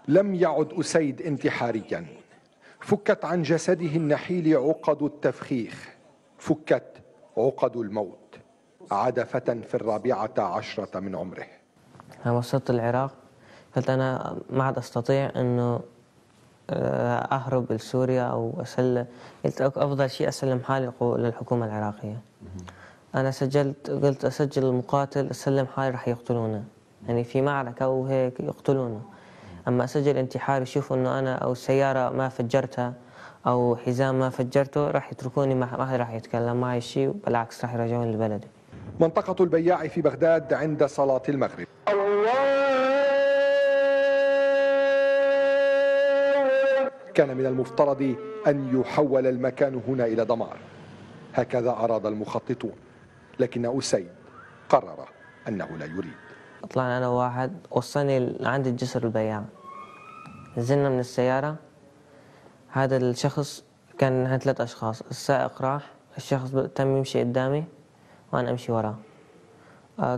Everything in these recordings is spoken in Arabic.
لم يعد أسيد انتحاريا، فكت عن جسده النحيل عقد التفخيخ، فكت عقد الموت. عاد فتى في 14 من عمره. لما وصلت العراق قلت أنا ما عاد أستطيع أنه أهرب لسوريا أو أسلم. قلت أفضل شيء أسلم حالي للحكومة العراقية. أنا قلت أسجل المقاتل أسلم حالي راح يقتلونه، يعني في معركة وهيك يقتلونه. أما أسجل انتحار يشوفوا أنه أنا أو السيارة ما فجرتها أو حزام ما فجرته راح يتركوني، ما راح يتكلم معي شيء، بالعكس راح يرجعوني لبلدي. منطقة البياع في بغداد عند صلاة المغرب. كان من المفترض أن يحول المكان هنا إلى دمار، هكذا أراد المخططون، لكن أسيد قرر أنه لا يريد. طلعنا أنا وواحد وصلني عند الجسر البياع، نزلنا من السيارة. هذا الشخص كان 3 أشخاص، السائق راح، الشخص تم يمشي قدامي وأنا أمشي وراه.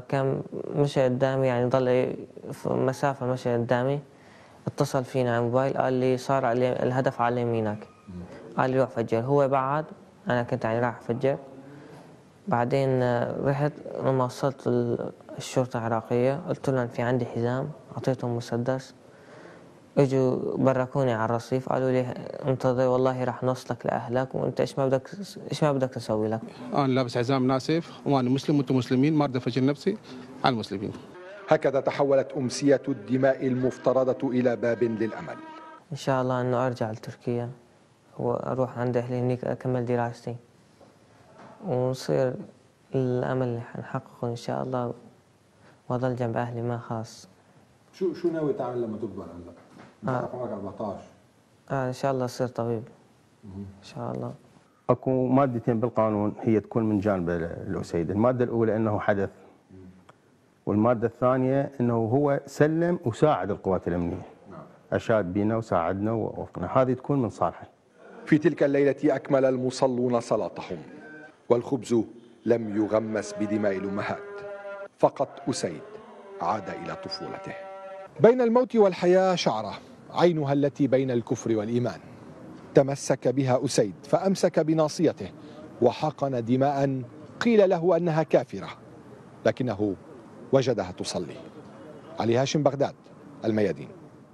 كان مشي قدامي، يعني ضل في مسافة مشي قدامي. اتصل فينا على الموبايل قال لي صار علي الهدف على يمينك، قال لي روح فجر. هو بعد أنا كنت يعني راح أفجر. بعدين رحت لما وصلت الشرطة العراقية قلت لهم في عندي حزام، أعطيتهم مسدس. اجوا بركوني على الرصيف قالوا لي انتظر والله راح نوصلك لأهلك وانت ايش ما بدك نسوي لك. انا لابس حزام ناسف وانا مسلم وانتم مسلمين، ما اريد افجر نفسي على المسلمين. هكذا تحولت أمسية الدماء المفترضة إلى باب للأمل. ان شاء الله انه ارجع لتركيا واروح عند اهلي هناك اكمل دراستي ونصير الامل اللي حنحققه ان شاء الله واضل جنب اهلي ما خاص. شو ناوي تعمل لما تكبر هلا؟ عمرك 14. ان شاء الله اصير طبيب ان شاء الله. اكو مادتين بالقانون هي تكون من جانب الأسيد، الماده الاولى انه حدث، والماده الثانيه انه هو سلم وساعد القوات الامنيه. اشاد بنا وساعدنا ووفقنا، هذه تكون من صالحه. في تلك الليله اكمل المصلون صلاتهم، والخبز لم يغمس بدماء الامهات، فقط أسيد عاد الى طفولته. بين الموت والحياه شعره، عينها التي بين الكفر والايمان. تمسك بها أسيد فأمسك بناصيته وحقن دماء قيل له أنها كافرة، لكنه وجدها تصلي. علي هاشم، بغداد، الميادين.